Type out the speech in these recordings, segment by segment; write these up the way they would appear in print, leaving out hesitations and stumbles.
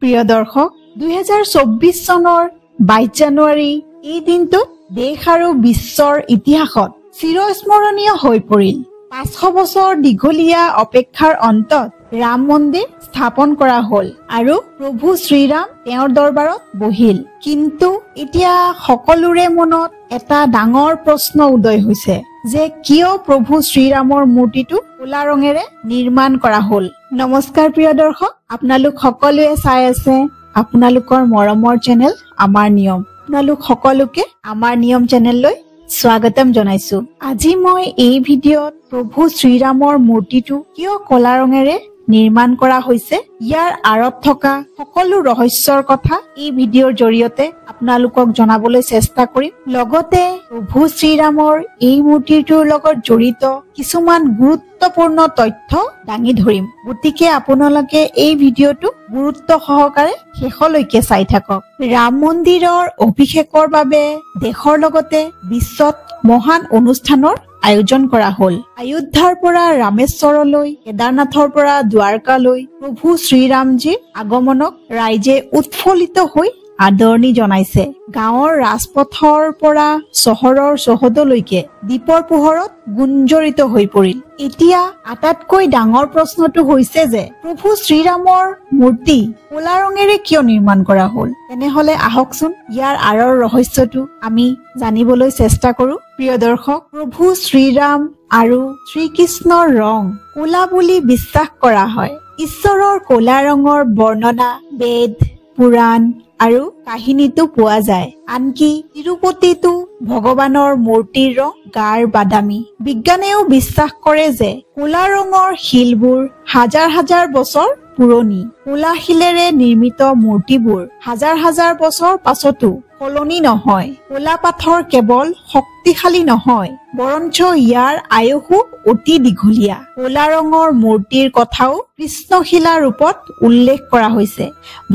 প্ৰিয় দৰ্শক 2024 চনৰ 22 জানুৱাৰী এই দিনটো দেশ আৰু বিশ্বৰ ইতিহাসত চিৰস্মৰণীয় হৈ পৰিল। 500 বছৰ দীঘলীয়া অপেক্ষাৰ অন্তত ৰাম মন্দিৰ স্থাপন কৰা হ'ল আৰু প্ৰভু শ্ৰীৰাম তেওঁৰ দৰবাৰত বহিল। কিন্তু এতিয়া সকলোৰে মনত এটা ডাঙৰ প্ৰশ্ন উদয় হৈছে যে কিয় প্ৰভু শ্ৰীৰামৰ মূৰ্তিটো ক'লা ৰঙেৰে নিৰ্মাণ কৰা হ'ল। নমস্কাৰ প্ৰিয় দৰ্শক, আপোনালোক সকলোৱে চাই আছে আপোনালোকৰ মৰমৰ চেনেল আমাৰ নিয়ম। আপোনালোক সকলোকে আমাৰ নিয়ম চেনেললৈ স্বাগতম জনাইছো। আজি মই এই ভিডিঅ'ত প্ৰভু শ্ৰীৰামৰ মূৰ্তিটো কিয় ক'লা ৰঙেৰে নিৰ্মাণ কৰা হৈছে ইয়াৰ আঁৰত থকা সকলো ৰহস্যৰ কথা এই ভিডিঅ'ৰ জৰিয়তে আপোনালোকক জনাবলৈ চেষ্টা কৰিম। লগতে প্ৰভু শ্ৰীৰামৰ এই মূৰ্তিটোৰ লগত জড়িত কিছুমান গুৰুত্বপূৰ্ণ তথ্য দাঙি ধৰিম। গতিকে আপোনালোকে এই ভিডিঅ'টো গুৰুত্ব সহকাৰে শেষলৈকে চাই থাকক। ৰাম মন্দিৰৰ অভিষেকৰ বাবে দেশৰ লগতে বিশ্বত মহান অনুষ্ঠানৰ আয়োজন কৰা হ'ল। অযোধ্যাৰ পৰা ৰামেশ্বৰলৈ, কেদাৰনাথৰ পৰা দ্বাৰকালৈ প্ৰভু শ্ৰীৰামজীৰ আগমনক ৰাইজে উৎফুল্লিত হৈ আদৰণি জনাইছে। গাঁৱৰ ৰাজপথৰ পৰা চহৰৰ চৌহদলৈকে দীপৰ পোহৰত গুঞ্জৰিত হৈ পৰিল। এতিয়া আটাইতকৈ ডাঙৰ প্ৰশ্নটো হৈছে যে প্ৰভু শ্ৰীৰামৰ মূৰ্তি ক'লা ৰঙেৰে কিয় নিৰ্মাণ কৰা হ'ল। তেনেহলে আহকচোন ইয়াৰ আঁৰৰ ৰহস্যটো আমি জানিবলৈ চেষ্টা কৰো। প্ৰিয় দৰ্শক, প্ৰভু শ্ৰীৰাম আৰু শ্ৰীকৃষ্ণৰ ৰং ক'লা বুলি বিশ্বাস কৰা হয়। ঈশ্বৰৰ ক'লা ৰঙৰ বৰ্ণনা বেদ, পুৰাণ আৰু কাহিনীতো পোৱা যায়। আনকি তিৰুপতিতো ভগৱানৰ মূৰ্তিৰ ৰং গাঢ় বাদামী। বিজ্ঞানেও বিশ্বাস কৰে যে ক'লা ৰঙৰ শিলবোৰ হাজাৰ হাজাৰ বছৰ পুৰণি। ক'লা শিলেৰে নিৰ্মিত মূৰ্তিবোৰ হাজাৰ হাজাৰ বছৰ পাছতো সলনি নহয়। ক'লা পাথৰ কেৱল শক্তিশালী নহয়, বৰঞ্চ ইয়াৰ আয়ুসো অতি দীঘলীয়া। ক'লা ৰঙৰ মূৰ্তিৰ কথাও কৃষ্ণশিলা ৰূপত উল্লেখ কৰা হৈছে।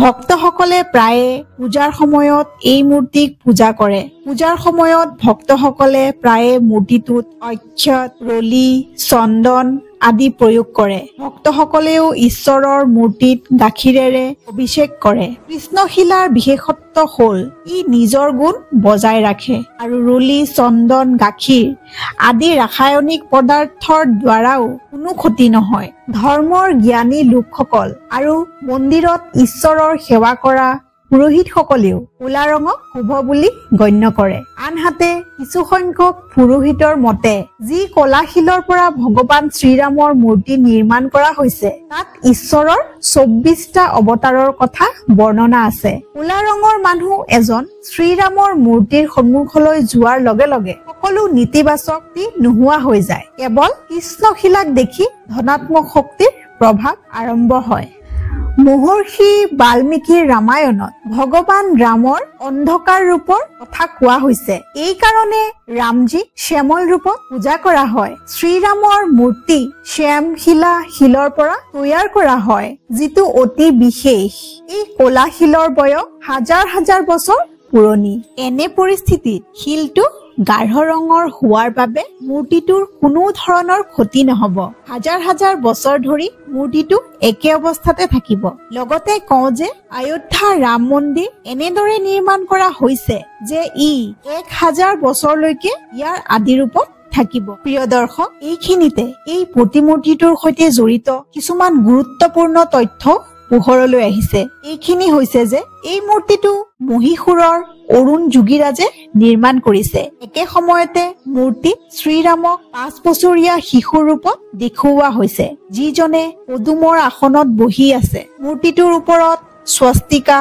ভক্তসকলে প্ৰায়ে পূজাৰ সময়ত এই মূৰ্তিক পূজা কৰে। পূজাৰ সময়ত ভক্তসকলে প্ৰায়ে মূৰ্তিটোত অক্ষত, ৰলি, চন্দন আদি প্ৰয়োগ কৰে। ভক্তসকলেও ঈশ্বৰৰ মূৰ্তিত গাখীৰেৰে অভিষেক কৰে। কৃষ্ণশিলাৰ বিশেষত্ব হ'ল ই নিজৰ গুণ বজাই ৰাখে আৰু ৰলি, চন্দন, গাখীৰ আদি ৰাসায়নিক পদাৰ্থৰ দ্বাৰাও কোনো ক্ষতি নহয়। ধৰ্মৰ জ্ঞানী লোকসকল আৰু মন্দিৰত ঈশ্বৰৰ সেৱা কৰা পুৰোহিতসকলেও ক'লা ৰঙক শুভ বুলি গণ্য কৰে। আনহাতে কিছু সংখ্যক পুৰোহিতৰ মতে যি ক'লা শিলৰ পৰা ভগৱান শ্ৰীৰামৰ মূৰ্তি নিৰ্মাণ কৰা হৈছে তাত ঈশ্বৰৰ 24টা অৱতাৰৰ কথা বৰ্ণনা আছে। ক'লা ৰঙৰ মানুহ এজন শ্ৰীৰামৰ মূৰ্তিৰ সন্মুখলৈ যোৱাৰ লগে লগে সকলো নেতিবাচক নোহোৱা হৈ যায়। কেৱল কৃষ্ণশিলাক দেখি ধনাত্মক শক্তিৰ প্ৰভাৱ আৰম্ভ হয়। মহৰ্ষি বাল্মীকিৰ ৰামায়ণত ভগৱান ৰামৰ অন্ধকাৰ ৰূপৰ কথা কোৱা হৈছে। এই কাৰণে ৰামজীক শ্যামল ৰূপত পূজা কৰা হয়। শ্ৰীৰামৰ মূৰ্তি শ্যাম শিলা শিলৰ পৰা তৈয়াৰ কৰা হয়, যিটো অতি বিশেষ। এই ক'লা শিলৰ বয়স হাজাৰ হাজাৰ বছৰ পুৰণি। এনে পৰিস্থিতিত শিলটো গাঢ় ৰঙৰ হোৱাৰ বাবে মূৰ্তিটোৰ কোনো ধৰণৰ ক্ষতি নহব। হাজাৰ হাজাৰ বছৰ ধৰি মূৰ্তিটো একে অৱস্থাতে থাকিব। লগতে কওঁ যে অযোধ্যা ৰাম মন্দিৰ এনেদৰে নিৰ্মাণ কৰা হৈছে যে ই 1000 বছৰলৈকে ইয়াৰ আদি ৰূপত থাকিব। প্ৰিয় দৰ্শক, এইখিনিতে এই প্ৰতিমূৰ্তিটোৰ সৈতে জড়িত কিছুমান গুৰুত্বপূৰ্ণ তথ্য পোহৰলৈ আহিছে। এইখিনি হৈছে যে এই মূৰ্তিটো মহীশূৰৰ অৰুণ যোগীৰাজে নিৰ্মাণ কৰিছে। একে সময়তে মূৰ্তিত শ্ৰীৰামক 5 বছৰীয়া শিশু ৰূপত দেখুওৱা হৈছে, যিজনে পদুমৰ আসনত বহি আছে। মূৰ্তিটোৰ ওপৰত স্বস্তিকা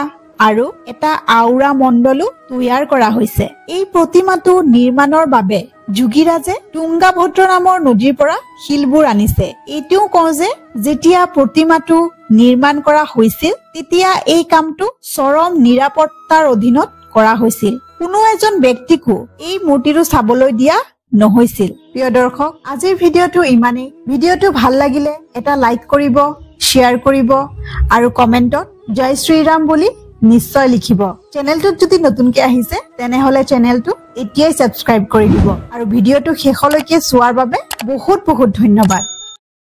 আৰু এটা আউৰা মণ্ডলো তৈয়াৰ কৰা হৈছে। এই প্ৰতিমাটো নিৰ্মাণৰ বাবে যোগীৰাজে তুংগাভদ্ৰ নামৰ নদীৰ পৰা শিলবোৰ আনিছে। এইটোও কওঁ যে যেতিয়া প্ৰতিমাটো নিৰ্মাণ কৰা হৈছিল তেতিয়া এই কামটো চৰম নিৰাপত্তাৰ অধীনত কৰা হৈছিল। কোনো এজন ব্যক্তিকো এই মূৰ্তিটো চাবলৈ দিয়া নহৈছিল। প্ৰিয় দৰ্শক, আজিৰ ভিডিঅ'টো ইমানেই। ভিডিঅ'টো ভাল লাগিলে এটা লাইক কৰিব, শ্বেয়াৰ কৰিব আৰু কমেণ্টত জয় শ্ৰীৰাম বুলি নিশ্চয় লিখিব। চেনেলটোত যদি নতুনকে আহিছে তেনেহলে চেনেলটো এতিয়াই সাবস্ক্ৰাইব কৰি দিব আৰু ভিডিঅ'টো শেষলৈকে চোৱাৰ বাবে বহুত বহুত ধন্যবাদ।